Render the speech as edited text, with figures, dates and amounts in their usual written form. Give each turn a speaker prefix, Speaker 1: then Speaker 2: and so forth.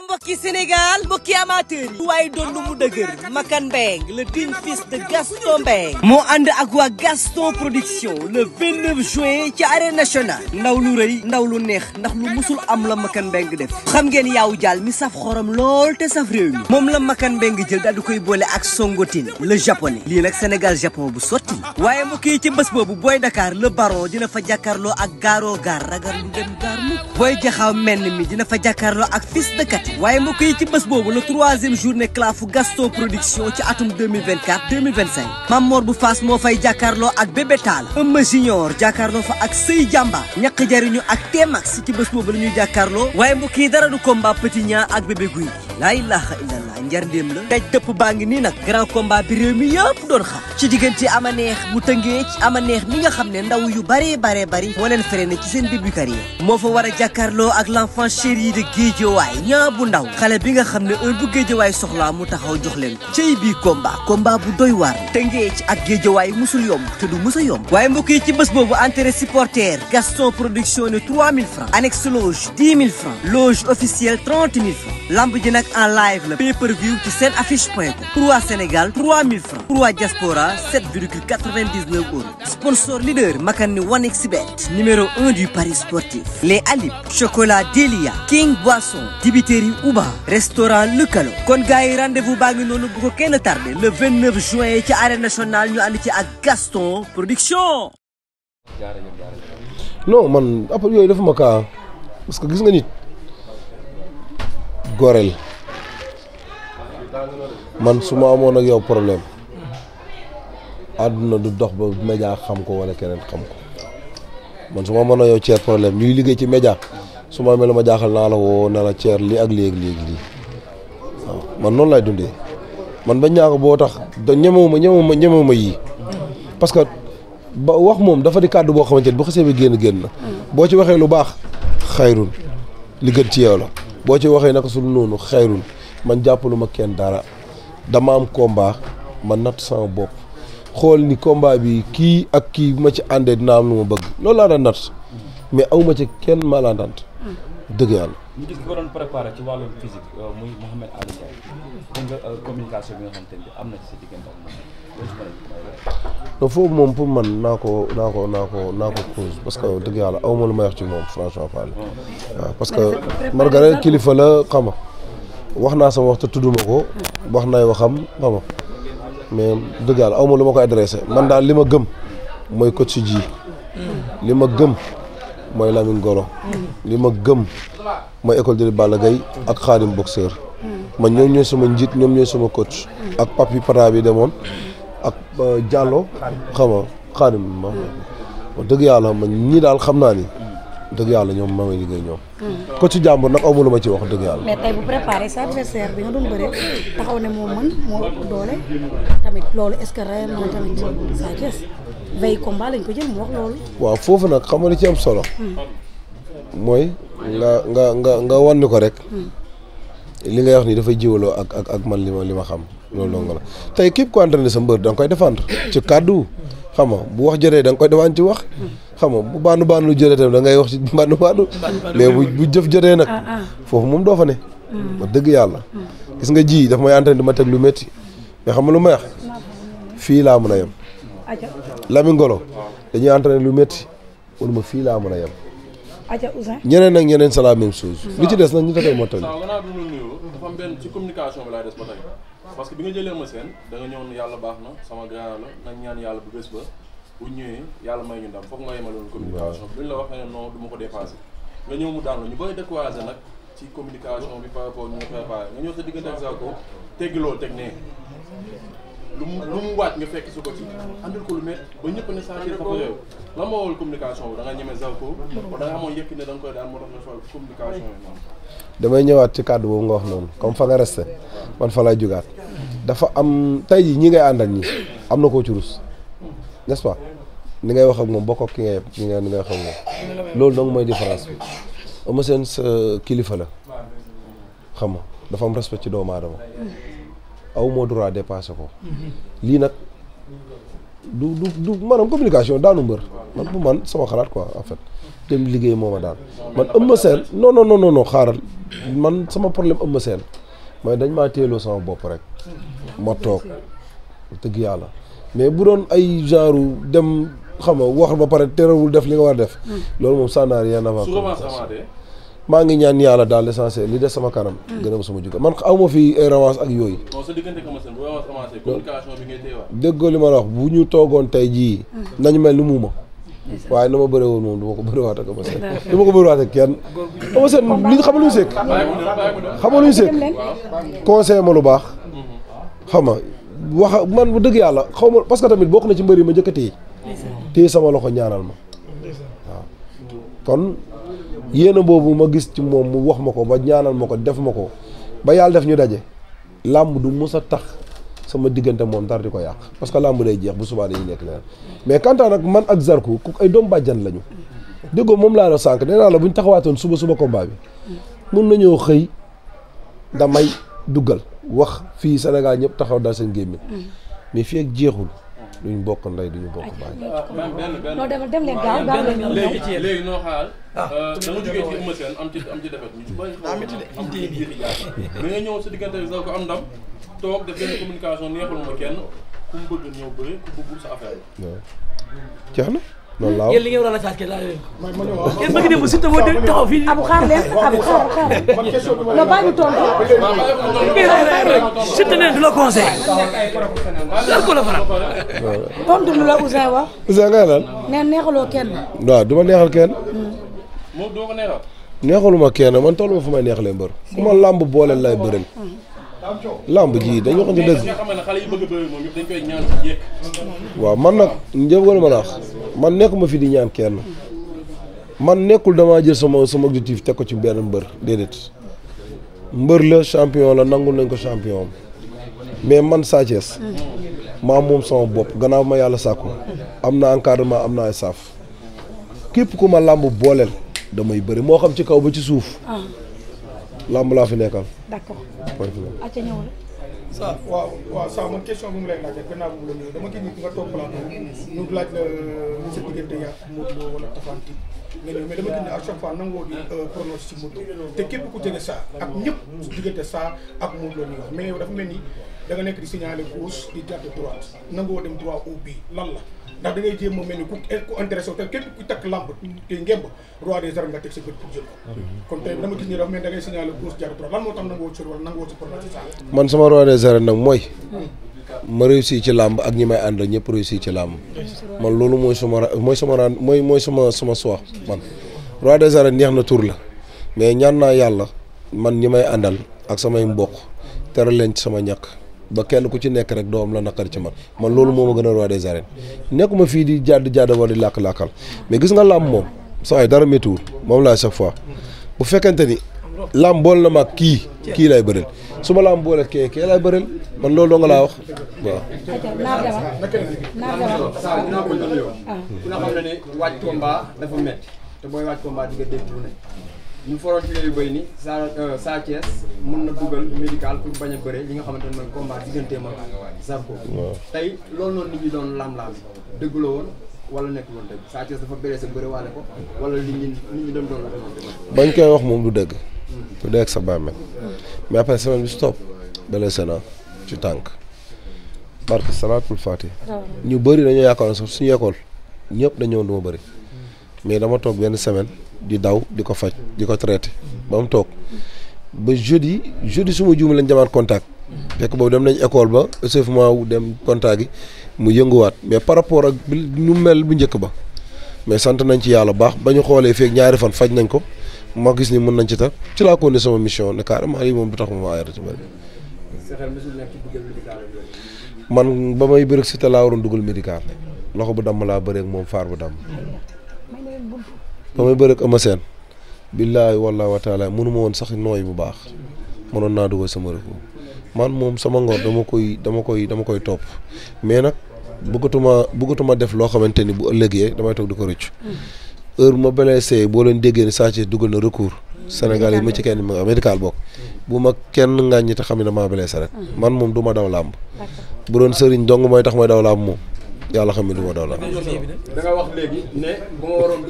Speaker 1: mbokki Sénégal mbokki amateur yi waaye doon lu mu dëgër Makan Mbengue le digne fils de Gaston Mbengue moo ànd ak waa Gaston production le 29 juin ci arène nationale ndaw lu rëy ndaw lu neex ndax lu musul am la Makan Mbengue def xam ngeen yaawu jaal mi saf xorom lool te saf réew mi moom la Makan Mbengue jël daal di koy boole ak Songotine le japonais lii nag Sénégal Japon bu sotti waaye mbokk yi ci bés boobu Boy Dakar le baron dina fa jàkkaarloo ak gaaroo gaar ragar lu dem gaar mu Boy Jaxaw menn mi dina fa jàkkaarloo ak fils de Kati waaye mbokk yi ci bés boobu le 3e journée clafu Gaston production ci atum 2024 2025 Mamor bu Fass moo fay jàkkaarloo ak Bébé Tall Eumeu Junior jàkkaarloo fa ak Sey Jàmba ñaq jariñu ak T-Max ci bés boobu la ñuy jàkkaarloo waaye mbokk yi dara du combat Petit Niang ak Bébé Gouy laa ilaha illallah njar ndéem la daj dëpp baa ngi nii nag grand combat bi réew mi yëpp doon xam ci diggante ama neex bu tëngee ci ama neex mi nga xam ne ndaw yu bare moo leen freiné ci seen début carrière moo fa war a jàkkaarloo ak l'enfant chéri de Guédiawaye ñaa bu ndaw xale bi nga xam ne heure bu Guédiawaye soxlaa mu taxaw jox leen ko cey bii combat bu doy waar tëngee ci ak Guédiawaye musul yomb te du musa yomb waaye mbokk yi ci bés boobu entrée supporter Gaston production ne 3000 francs annexe loge 10 000 francs loge officielle 30 000 francs lamb ji nag en live la pay-per-view ci seen affiche.com pour waa Sénégal 3000 francs pour waa diaspora 7,99 euros sponsor leader Makan ni 1xBet numéro 1 du paris sportif les Alib chocolat Delia King Boisson dibiterie Uba restaurant Lukalo kon gars yi rendez-vous baa ngi noonu bu ko kenn tardé le 29 juin ci arène nationale ñu ànd ci ak Gaston production.
Speaker 2: non man après yooyu dafa ma kaa parce que gis nga nit gorel man su ma amoon ak yow problème àdduna du dox ba média xam ko wala keneen xam ko man su ma amoon ak yow ceer problème ñuy liggéey ci média su ma amee lu ma jaaxal naa la woo na la ceer lii ak lii waaw man noonu lay dundee man bañ ñaa ko boo tax da ñemewuma yii parce que ba wax moom dafa di kàddu boo xamante ni bu xasee bi génn na boo ci waxee lu baax xayrun li gën ci yow la boo ci waxee naka sul noonu xayrun man jàppalu ma kenn dara dama am combat ma natt sama bopp xool ni combat bi kii ak kii bu ma ci àndee dina am lu ma bëgg loolu laa daan natt mais awma ci kenn malandant dëgg yàlla.
Speaker 3: ñu gis ko doon préparé ci wàllum physique muy Mouhamed Ali Ndiaye dégg nga communication bi nga xam te ne am na ci sa diggante ak moom
Speaker 2: foofu moom pour man naa ko cause parce que dëgg yàlla awma lu may wax ci moom franchement parler waaw parce que Margaret kilifa la xam nga wax naa sama wax te tudduma ko wax naay waxam xam nga mais dëgg yàlla awma lu ma ko adressé man daal li ma gëm mooy coach si ji li ma gëm mooy Lamine Golo li ma gëm mooy école de Balla Gaye ak Khadim boxeur man ñoom ñooy sama njiit ñoom ñooy sama coach ak papi pata bi demoon ak Diallo xam nga Khadim ma dëgg yàlla man ñii daal xam naa ni dëgg yàlla ñoom maa ngi liggéey ñoom coach jàmbur nag amu lu ma ci wax dëgg yàlla.
Speaker 4: mais tey bu préparé sa adversaire bi nga doon bëre taxaw ne moo mën moo doole tamit loolu est-ce que réellement tamit Sa Thiès veille combat lañ ko jël mu wax loolu. waaw
Speaker 2: foofu nag xam nga li ci am solo. mooy nga wan ni ko rek. li ngay wax ni dafay jiwaloo ak man li ma xam loolu dong la tey képp ku entraîné sa mbër da nga koy défendre ci kàddu xam nga bu wax jotee da nga koy défendre ci wax. xam nga bu baanu lu jotee tamit da ngay wax ci baanu mais bu jëf jotee nag foofu moom doo fa ne. wax dëgg yàlla. gis nga ji daf may entraîné di ma teg lu métti mais xam nga lu may wax fii laa mën a yem. Lamine Golo dañuy entraîné lu métti wala ma fii laa mën a yem. ñeneen ak ñeneen c'est la même chose. li ci des nag ñu koy mottali.
Speaker 5: waaw gannaaw bi ñu nuyoo dafa am benn ci communication bi laay des ba tey parce que bi nga jëlee ma seen da nga ñëw yàlla baax na sama grand la nañ ñaan yàlla bu bés ba bu ñëwee yàlla may ñu ndam foog nga yemaloon communication bi. duñ la wax ne non du ma ko dépassé nga ñëw mu daan la ñu bëri découragé nag ci communication bi par rapport ñu nga préparé nga ñëw sa diggante ak Zarko teggi loolu teg nee lu mu waaj nga fekk su ko ci andil ko lu met ba ñëpp ne Sa Thiès dafa réew lan moo wol communication bi da nga ñeme Zarko da nga amoon yëkk ne da nga koy daan moo tax nga sol communication yi noonu.
Speaker 2: damay ñëwaat ci kàddu boobu nga wax noonu comme fa nga resté man fa lay jugaat dafa am tey jii ñi ngay àndal ñi am na koo ci rus n'est-ce pas ni ngay wax ak moom bokk ak ki ngay ni ngay wax ak moom loolu donc mooy différence bi ama seen sa kilifa la xam nga dafa am respect ci doomu aadama aw moo droit dépassé ko lii nag du maanaam communication daanu mbër man bu man sama xalaat quoi en fait dem liggéey moo ma daal man Eumeu Sène non xaaral man sama problème Eumeu Sène mooy dañ maa teeloo sama bopp rek ma toog dëgg yàlla mais bu doon ay genre dem xam nga wax ba pare terewul def li nga war a def loolu moom ça n'a rien à voir. maa ngi ñaan yàlla daal l'essentiel li des sama kanam. gën a sama jóge man aw ma fi ay revanche ak yooyu.
Speaker 5: non sa diggante bu revanche commencé communication bi ngay téyewaat.
Speaker 2: déggoo li ma la wax bu ñu toogoon tey jii nañu mel ni muuma waaye na ma bëree woon moom du ma ko bëriwaat ak Eumeu Sène du ma ko bëriwaat ak kenn Eumeu Sène li xam nga lu ñu sekk xam nga lu ñu sekk conseil ma lu baax xam nga wax man bu dëgg yàlla xaw ma parce que tamit bokk na ci mbër yi ma njëkk a téye sama loxo ñaanal ma waaw kon yéena boobu ma gis ci moom mu wax ma ko ba ñaanal ma ko def ma ko ba yàlla def ñu daje làmb du mus a tax sama diggante moom dara di ko yàq parce que làmb day jeex bu subaa dañuy nekk leneen mais quant à nag man ak Zarko ku ay doom bàjjan lañu déggoo moom laa la sànq nee naa la bu ñu taxawaatoon suba combat bi mun nañoo xëy damay duggal wax fii Sénégal ñëpp taxaw dal seen gémmiñ mais fii ak jeexul duñ bokk ndey duñu bokk baay.
Speaker 4: non dem leen gaaw leen
Speaker 5: léegi noo xaar. da nga jógee ci Eumeu Sène am ci defet ñu ci bëri am ci jiixi jaaxal da nga ñëw sa diggante sax ko am ndam toog def benn communication neexul ma kenn ku mu bëgg ñëw bëri ku bëggul sa affaire
Speaker 2: jeex na loolu laa
Speaker 6: yéen li ngeen war a laaj ke laa leen ko yéen bëgg dem bu Siteu moo taxaw fii
Speaker 4: abu xaar leen abu xaar lo bàyyi ñu tontu
Speaker 6: Siteu ne du la conseil lan ko la faral
Speaker 4: tontu lu la Ouzin wax
Speaker 2: Ouzin ngay lan
Speaker 4: neen neexaloo kenn
Speaker 2: waaw du ma neexal kenn
Speaker 5: moom doo ko neexal
Speaker 2: neexaluma kenn man tollu ma fu may neexalee mbër ku ma làmb booleel lay bëreel làmb ji dañu waxante dëgg
Speaker 5: nga xam ne xale yi bëgg a bëri moom yëpp dañ koy ñaan ci jekk
Speaker 2: waaw man nag njëbgal ma la wax man nekkuma fi di ñaan kenn man nekkul damaa jël sama objectif teg ko ci benn mbër déedéet mbër la champion la nangul nañ ko champion mais man Sa Thiès maa moom sama bopp gannaaw ma yàlla sàkku am na encadrement am na ay saaf képp ku ma làmb booleel damay bëri moo xam ci kaw ba ci suuf làmb laa fi nekkal.
Speaker 4: d'accord. acca ñëwal.
Speaker 7: waaw Sa man question bu mu lay laajee gannaaw bu mu la ñëw dama gis ni nga toog plateau ñu laaj la sa diggante yaa Modou Lo wala Tapha Tine nga ñëw mais dama gis ne à chaque fois nangoo di pronostic ci Modou Lo te képp ku jege Sa ak ñëpp su diggante Sa ak Modou Lo ñuy wax mais yow dafa mel ni da nga nekk di signaler gauche di gàtt droite nangoo dem droit au but lan la ndax da ngay jéem a mel ni ku intéressé te képp ku takk lamb te ngemb roi des arènes nga teg sa bët pour jël ko kon tey dama gis ni dafa mel da ngay signaler gauche jaar droite lan moo tax nangoo ci wala nangoo ci pronostic Sa
Speaker 2: man sama roi des arènes nag mooy ma réussir ci làmb ak ñi may àndal ñëpp réussir ci làmb man loolu mooy suma choix man roi des arènes neex na tur la mais ñaan naa yàlla man ñi may àndal ak samay mbokk teral leen ci sama ñàkk ba kenn ku ci nekk rek doom la naqari ci man loolu moo ma gën a roi des arènes nekkuma fii di jàdd wala di làkk-làkkal mais gis nga làmb moom saa yi dara méttiwul moom laa chaque fois bu fekkente ni làmb boole na ma kii lay bëreel su ma làmb boole kee lay bëreel man loolu doo nga laa wax waaw.
Speaker 8: dinaa ko nuyoo ku nga xam ne waaj combat dafa métti te booy waaj combat di nga dégg lu ne ñu foroon ci yooyu béy ni Sa Thiès mën na dugal médical pour bañ a bëre li nga xamante ne mooy combat digganteem ak Zarko tey loolu noonu nit ñi doon lam-lam dëgg la woon wala nekk woon dëgg Sa Thiès dafa bëree sa bëre waale ko wala nit ñi doon la
Speaker 2: bañ koy wax moom du dëgg du dee ak sa bàmmeel mais après semaine bi stop bele sena ci tànk barke salaatul faati ñu bëri dañoo yaakaar sax suñu école ñëpp dañoo duma bëri mais dama toog benn semaine di daw di ko faj di ko traité ba mu toog ba jeudi suma juum lañ demaat contact fekk boobu dem nañ école ba échauffement wu dem contact gi mu yënguwaat mais par rapport ak ñu mel bu njëkk ba mais sant nañ ci yàlla baax ba ñu xoolee feeg ñaari fan faj nañ ko ma gis ni mën nañ ci tax ci laa ko ne sama mission ne carrément lii moom du tax ma arrêté ci bëri man ba may bëri si te laa waroon dugal médical loxo bu damm laa bëreeg moom faar bu damm ba may bëreeg Eumeu Sène billaahi wallaahi wa taala mënu ma woon sax nooy bu baax mënoon naa dugal sama rek man moom sama ngor dama koy topp mais nag bëggatuma def loo xamante ni bu ëllëgee damay toog di ko rëccu heure ma blessé boo leen déggee ni Sa Thiès dugal na recours Sénégal yi ma ci kenn médical bokk bu ma kenn ngàññi te xam ne damaa blessé rek man moom du ma daw làmb bu doon sëriñ dong mooy tax may daw làmb moom yàlla xam ne du ma daw làmb
Speaker 8: da nga wax léegi ne bu ma waroon